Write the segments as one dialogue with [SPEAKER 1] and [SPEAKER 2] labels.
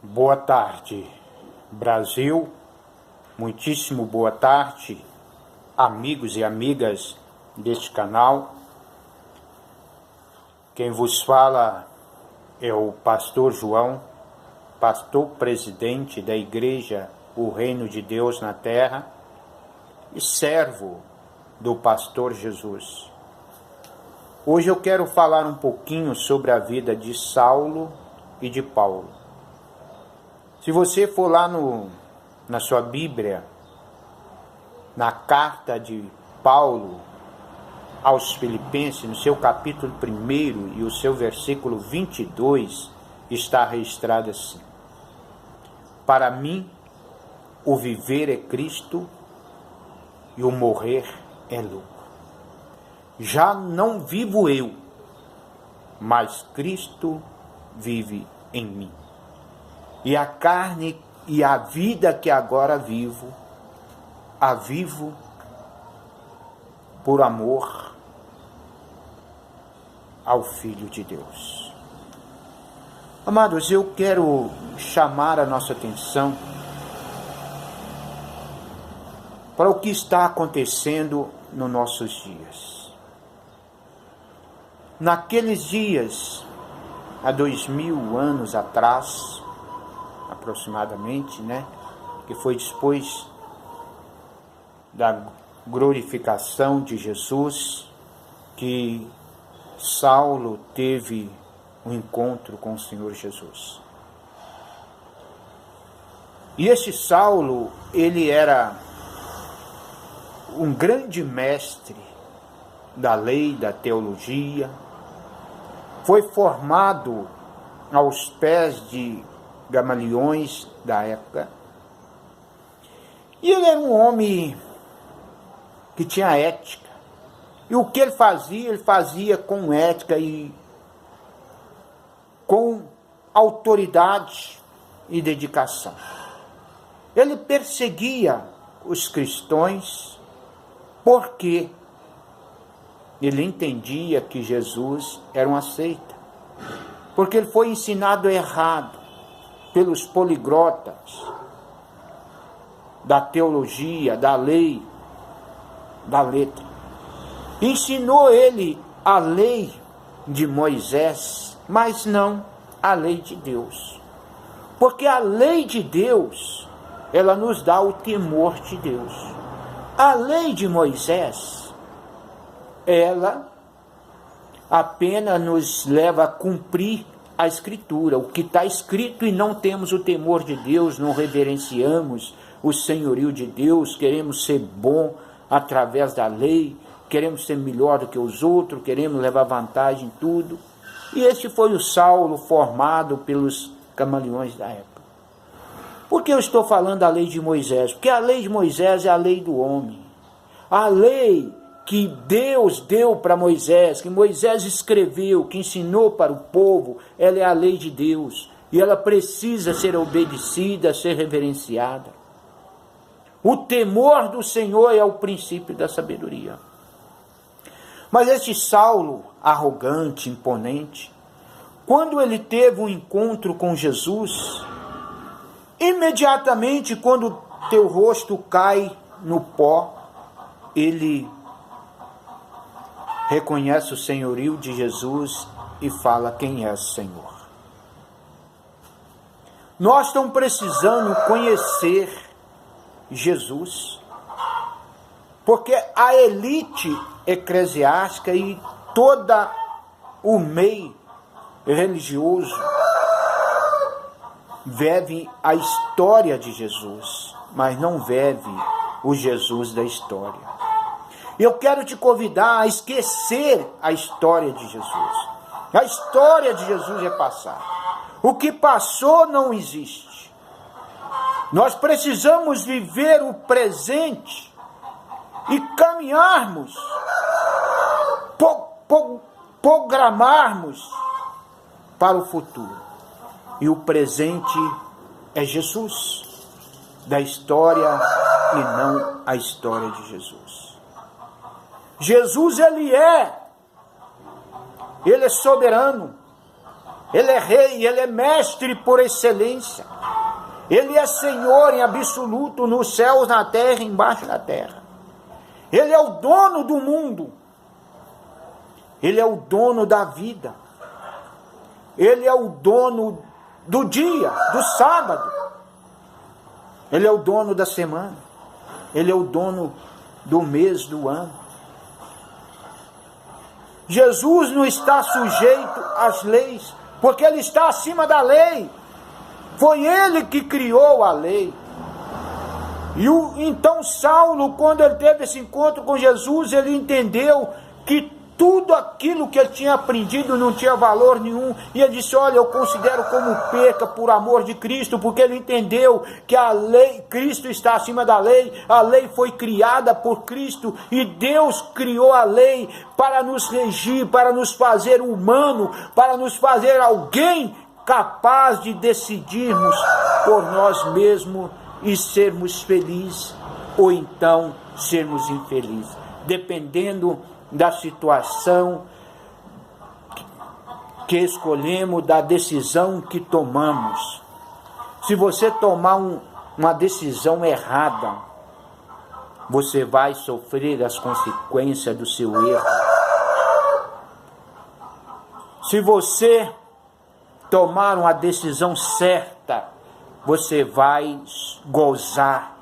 [SPEAKER 1] Boa tarde, Brasil. Muitíssimo boa tarde, amigos e amigas deste canal. Quem vos fala é o pastor João, pastor presidente da Igreja O Reino de Deus na Terra e servo do pastor Jesus. Hoje eu quero falar um pouquinho sobre a vida de Saulo e de Paulo. Se você for lá na sua Bíblia, na carta de Paulo aos Filipenses, no seu capítulo 1 e o seu versículo 22, está registrado assim: para mim, o viver é Cristo e o morrer é lucro. Já não vivo eu, mas Cristo vive em mim. E a carne e a vida que agora vivo, a vivo por amor ao Filho de Deus. Amados, eu quero chamar a nossa atenção para o que está acontecendo nos nossos dias. Naqueles dias, há 2000 anos atrás, aproximadamente, que foi depois da glorificação de Jesus, que Saulo teve um encontro com o Senhor Jesus. E esse Saulo, ele era um grande mestre da lei, da teologia, foi formado aos pés de Gamaliões da época, e ele era um homem que tinha ética, e o que ele fazia com ética e com autoridade e dedicação. Ele perseguia os cristãos porque ele entendia que Jesus era uma seita, porque ele foi ensinado errado pelos poliglotas da teologia, da lei, da letra. Ensinou ele a lei de Moisés, mas não a lei de Deus. Porque a lei de Deus, ela nos dá o temor de Deus. A lei de Moisés, ela apenas nos leva a cumprir a Escritura, o que está escrito, e não temos o temor de Deus, não reverenciamos o senhorio de Deus, queremos ser bom através da lei, queremos ser melhor do que os outros, queremos levar vantagem em tudo. E este foi o Saulo formado pelos camaleões da época. Por que eu estou falando da lei de Moisés? Porque a lei de Moisés é a lei do homem. A lei que Deus deu para Moisés, que Moisés escreveu, que ensinou para o povo, ela é a lei de Deus. E ela precisa ser obedecida, ser reverenciada. O temor do Senhor é o princípio da sabedoria. Mas este Saulo, arrogante, imponente, quando ele teve um encontro com Jesus, imediatamente quando teu rosto cai no pó, ele reconhece o senhorio de Jesus e fala: quem é o Senhor? Nós estamos precisando conhecer Jesus, porque a elite eclesiástica e toda o meio religioso vive a história de Jesus, mas não vive o Jesus da história. Eu quero te convidar a esquecer a história de Jesus. A história de Jesus é passada. O que passou não existe. Nós precisamos viver o presente e caminharmos, programarmos para o futuro. E o presente é Jesus da história e não a história de Jesus. Jesus, ele é soberano, Ele é rei, ele é mestre por excelência. Ele é Senhor em absoluto nos céus, na terra, embaixo da terra. Ele é o dono do mundo. Ele é o dono da vida. Ele é o dono do dia, do sábado. Ele é o dono da semana. Ele é o dono do mês, do ano. Jesus não está sujeito às leis, porque ele está acima da lei. Foi ele que criou a lei. Então Saulo, quando ele teve esse encontro com Jesus, ele entendeu que tudo aquilo que ele tinha aprendido não tinha valor nenhum. E ele disse, olha, eu considero como perca por amor de Cristo, porque ele entendeu que a lei, Cristo está acima da lei, a lei foi criada por Cristo, e Deus criou a lei para nos regir, para nos fazer humano, para nos fazer alguém capaz de decidirmos por nós mesmos e sermos felizes, ou então sermos infelizes, dependendo da situação que escolhemos, da decisão que tomamos. Se você tomar uma decisão errada, você vai sofrer as consequências do seu erro. Se você tomar uma decisão certa, você vai gozar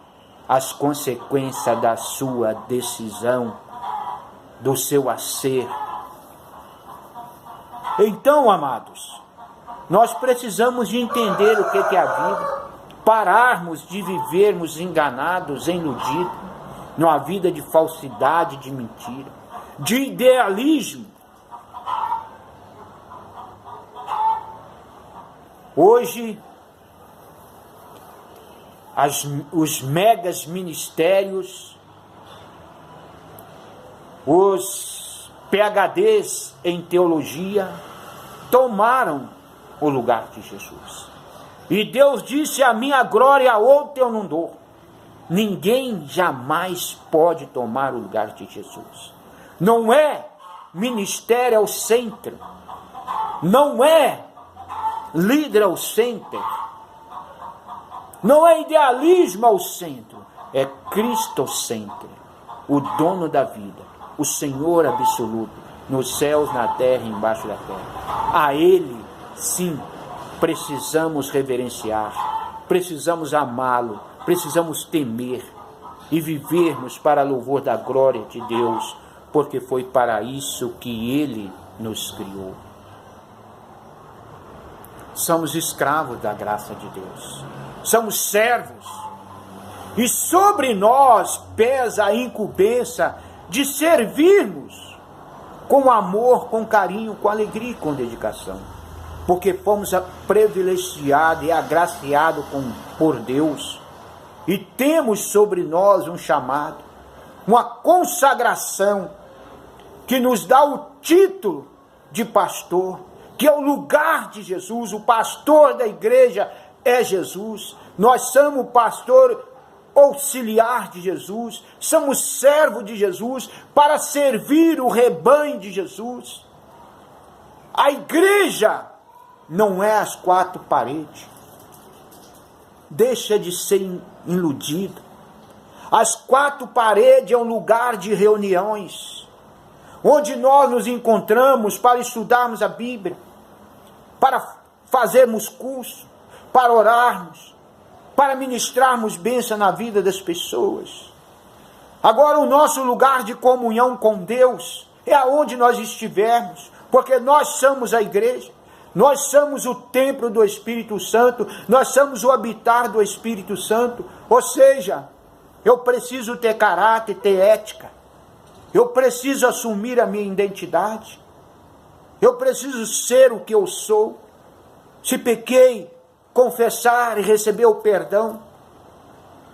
[SPEAKER 1] as consequências da sua decisão, do seu acerto. Então, amados, nós precisamos de entender o que é a vida, pararmos de vivermos enganados, iludidos, numa vida de falsidade, de mentira, de idealismo. Hoje, os megas ministérios, os PhDs em teologia, tomaram o lugar de Jesus. E Deus disse, a minha glória a outra eu não dou. Ninguém jamais pode tomar o lugar de Jesus. Não é ministério ao centro. Não é líder ao centro. Não é idealismo ao centro. É Cristo ao centro. O dono da vida. O Senhor absoluto. Nos céus, na terra e embaixo da terra. A Ele, sim, precisamos reverenciar. Precisamos amá-lo. Precisamos temer. E vivermos para louvor da glória de Deus. Porque foi para isso que Ele nos criou. Somos escravos da graça de Deus. Somos servos. E sobre nós pesa a incumbência de servirmos com amor, com carinho, com alegria e com dedicação. Porque fomos privilegiados e agraciados por Deus. E temos sobre nós um chamado, uma consagração, que nos dá o título de pastor, que é o lugar de Jesus. O pastor da igreja é Jesus. Nós somos pastor auxiliar de Jesus, somos servo de Jesus, para servir o rebanho de Jesus. A igreja não é as quatro paredes. Deixa de ser iludido. As quatro paredes é um lugar de reuniões, onde nós nos encontramos para estudarmos a Bíblia, para fazermos curso, para orarmos, para ministrarmos bênção na vida das pessoas. Agora, o nosso lugar de comunhão com Deus é aonde nós estivermos, porque nós somos a igreja, nós somos o templo do Espírito Santo, nós somos o habitar do Espírito Santo. Ou seja, eu preciso ter caráter, ter ética, eu preciso assumir a minha identidade, eu preciso ser o que eu sou. Se pequei, confessar e receber o perdão,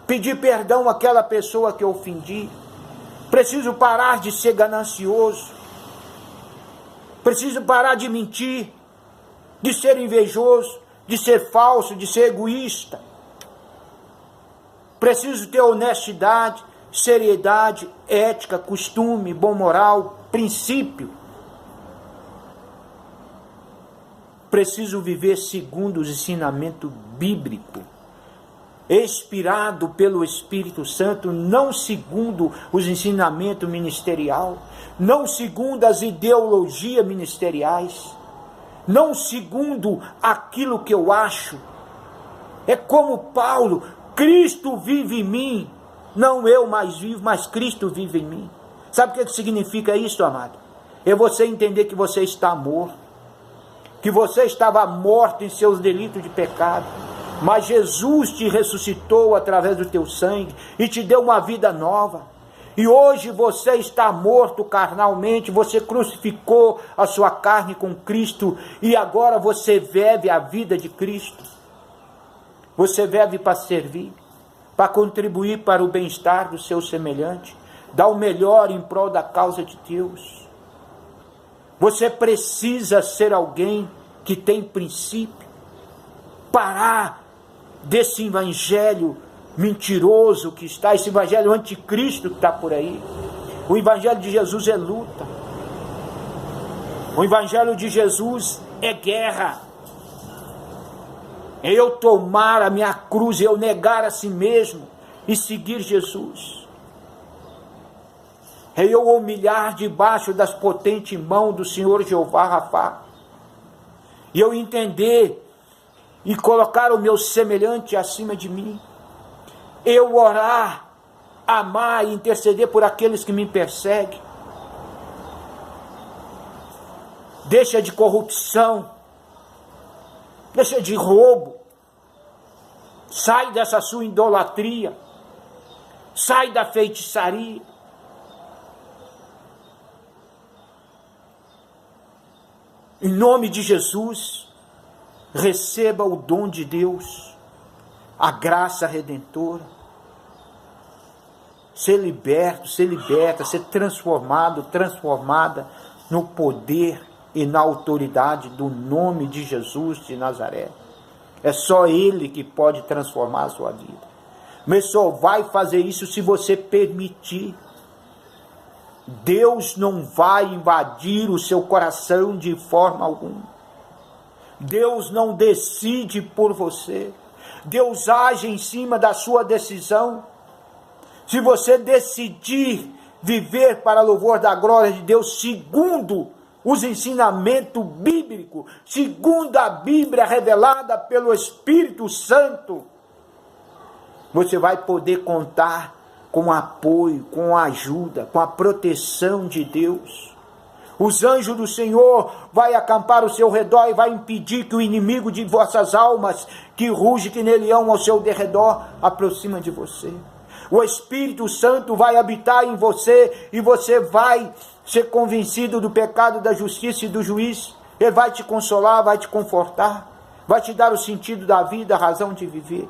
[SPEAKER 1] pedir perdão àquela pessoa que eu ofendi. Preciso parar de ser ganancioso, preciso parar de mentir, de ser invejoso, de ser falso, de ser egoísta. Preciso ter honestidade, seriedade, ética, costume, bom moral, princípio. preciso viver segundo os ensinamentos bíblicos, inspirado pelo Espírito Santo, não segundo os ensinamentos ministeriais, não segundo as ideologias ministeriais, não segundo aquilo que eu acho. É como Paulo: Cristo vive em mim, não eu mais vivo, mas Cristo vive em mim. Sabe o que significa isso, amado? É você entender que você está morto, que você estava morto em seus delitos de pecado, mas Jesus te ressuscitou através do teu sangue e te deu uma vida nova. E hoje você está morto carnalmente, você crucificou a sua carne com Cristo e agora você vive a vida de Cristo. Você vive para servir, para contribuir para o bem-estar do seu semelhante, dar o melhor em prol da causa de Deus. Você precisa ser alguém que tem princípio, parar desse evangelho mentiroso que está, esse evangelho anticristo que está por aí. O evangelho de Jesus é luta. O evangelho de Jesus é guerra. É eu tomar a minha cruz, eu negar a si mesmo e seguir Jesus. É eu humilhar debaixo das potentes mãos do Senhor Jeová Rafá. E eu entender e colocar o meu semelhante acima de mim. Eu orar, amar e interceder por aqueles que me perseguem. Deixa de corrupção. Deixa de roubo. Sai dessa sua idolatria. Sai da feitiçaria. Em nome de Jesus, receba o dom de Deus, a graça redentora. Ser liberto, ser liberta, ser transformado, transformada no poder e na autoridade do nome de Jesus de Nazaré. É só Ele que pode transformar a sua vida. Mas só vai fazer isso se você permitir. Deus não vai invadir o seu coração de forma alguma. Deus não decide por você. Deus age em cima da sua decisão. Se você decidir viver para louvor da glória de Deus, segundo os ensinamentos bíblicos, segundo a Bíblia revelada pelo Espírito Santo, você vai poder contar com apoio, com ajuda, com a proteção de Deus. Os anjos do Senhor vai acampar ao seu redor e vai impedir que o inimigo de vossas almas, que ruge que nem leão ao seu derredor, aproxima de você. O Espírito Santo vai habitar em você e você vai ser convencido do pecado, da justiça e do juízo. Ele vai te consolar, vai te confortar, vai te dar o sentido da vida, a razão de viver.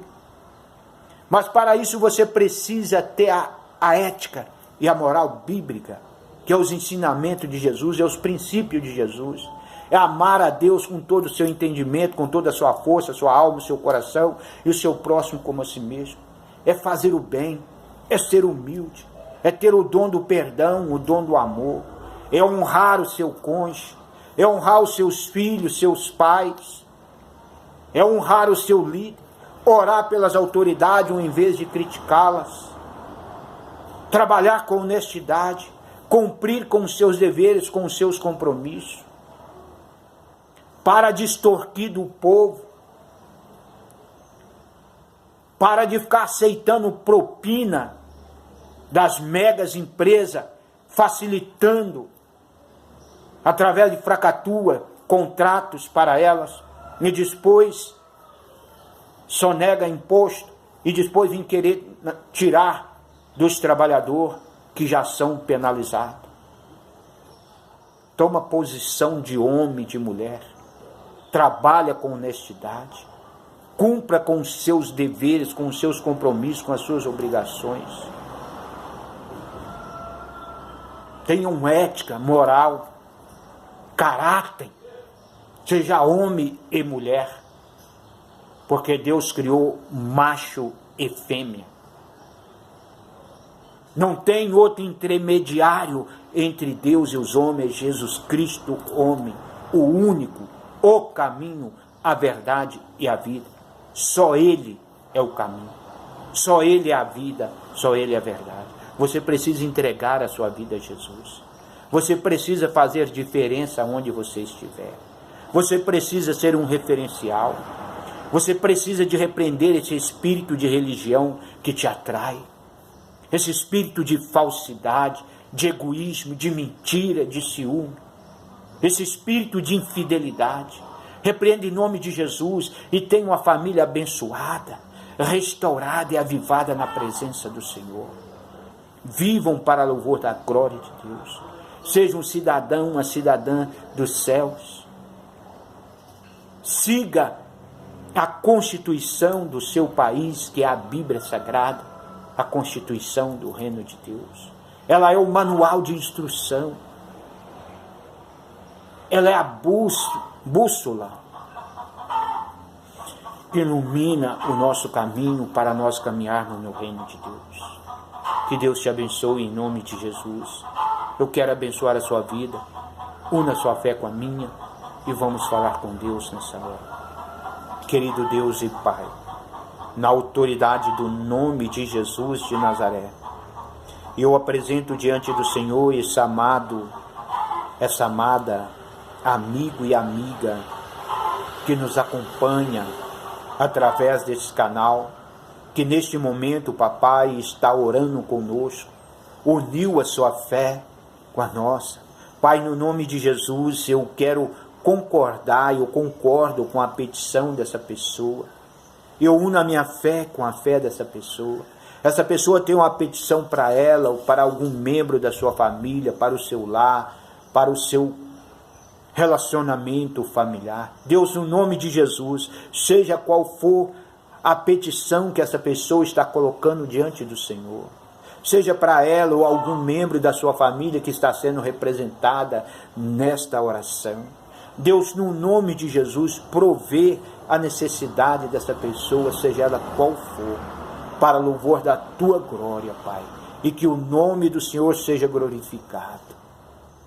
[SPEAKER 1] Mas para isso você precisa ter a ética e a moral bíblica, que é os ensinamentos de Jesus, é os princípios de Jesus. É amar a Deus com todo o seu entendimento, com toda a sua força, a sua alma, o seu coração e o seu próximo como a si mesmo. É fazer o bem, é ser humilde, é ter o dom do perdão, o dom do amor, é honrar o seu cônjuge, é honrar os seus filhos, seus pais, é honrar o seu líder, orar pelas autoridades em vez de criticá-las, trabalhar com honestidade, cumprir com os seus deveres, com os seus compromissos, para de extorquir do povo, para de ficar aceitando propina das megas empresas, facilitando, através de fracatua, contratos para elas, e depois sonega imposto, e depois vem querer tirar dos trabalhadores que já são penalizados. Toma posição de homem, de mulher, trabalha com honestidade, cumpra com os seus deveres, com os seus compromissos, com as suas obrigações. Tenham ética, moral, caráter, seja homem e mulher, porque Deus criou macho e fêmea. Não tem outro intermediário entre Deus e os homens, Jesus Cristo, homem, o único, o caminho, a verdade e a vida. Só Ele é o caminho, só Ele é a vida, só Ele é a verdade. Você precisa entregar a sua vida a Jesus. Você precisa fazer diferença onde você estiver. Você precisa ser um referencial. Você precisa de repreender esse espírito de religião que te atrai. Esse espírito de falsidade, de egoísmo, de mentira, de ciúme. Esse espírito de infidelidade. Repreende em nome de Jesus e tenha uma família abençoada, restaurada e avivada na presença do Senhor. Vivam para louvor da glória de Deus. Seja um cidadão, uma cidadã dos céus. Siga a Constituição do seu país, que é a Bíblia Sagrada, a Constituição do Reino de Deus. Ela é o manual de instrução. Ela é a bússola que ilumina o nosso caminho para nós caminharmos no Reino de Deus. Que Deus te abençoe em nome de Jesus. Eu quero abençoar a sua vida. Una a sua fé com a minha e vamos falar com Deus nessa hora. Querido Deus e Pai, na autoridade do nome de Jesus de Nazaré, eu apresento diante do Senhor essa amada amigo e amiga que nos acompanha através desse canal, que neste momento, papai, está orando conosco, uniu a sua fé com a nossa. Pai, no nome de Jesus, eu quero concordar, eu concordo com a petição dessa pessoa. Eu uno a minha fé com a fé dessa pessoa. Essa pessoa tem uma petição para ela, ou para algum membro da sua família, para o seu lar, para o seu relacionamento familiar. Deus, no nome de Jesus, seja qual for a petição que essa pessoa está colocando diante do Senhor, seja para ela ou algum membro da sua família que está sendo representada nesta oração, Deus, no nome de Jesus, provê a necessidade dessa pessoa, seja ela qual for, para louvor da tua glória, Pai, e que o nome do Senhor seja glorificado.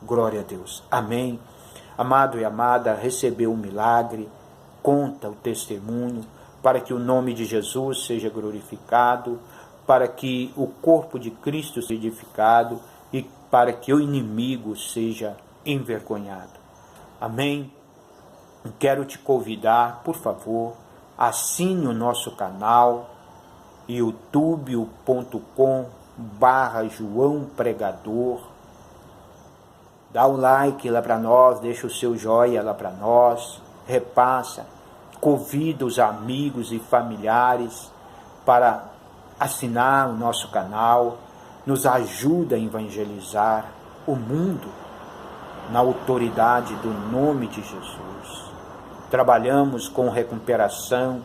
[SPEAKER 1] Glória a Deus. Amém. Amado e amada, recebeu o milagre, conta o testemunho, para que o nome de Jesus seja glorificado, para que o corpo de Cristo seja edificado e para que o inimigo seja envergonhado. Amém? Quero te convidar, por favor, assine o nosso canal, youtube.com/João Pregador. Dá um like lá para nós, deixa o seu joia lá para nós, repassa, convida os amigos e familiares para assinar o nosso canal, nos ajuda a evangelizar o mundo na autoridade do nome de Jesus. Trabalhamos com recuperação,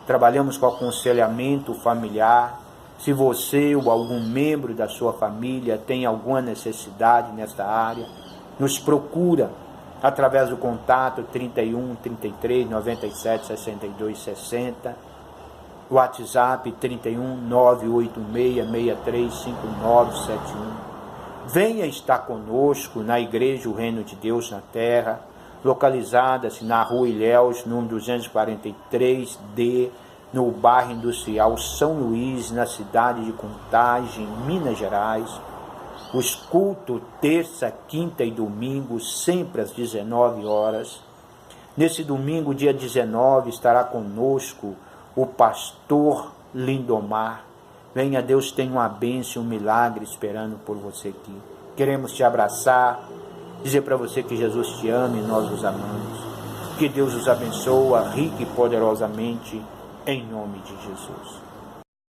[SPEAKER 1] trabalhamos com aconselhamento familiar. Se você ou algum membro da sua família tem alguma necessidade nesta área, nos procura através do contato 31 33 97 62 60, WhatsApp 31 986 63 5971. Venha estar conosco na Igreja O Reino de Deus na Terra, localizada-se na Rua Ilhéus, número 243D, no bairro industrial São Luís, na cidade de Contagem, Minas Gerais. Os cultos terça, quinta e domingo, sempre às 19 horas. Nesse domingo, dia 19, estará conosco o pastor Lindomar. Venha, Deus tem uma bênção, um milagre esperando por você aqui. Queremos te abraçar, dizer para você que Jesus te ama e nós os amamos. Que Deus os abençoe rica e poderosamente, em nome de Jesus.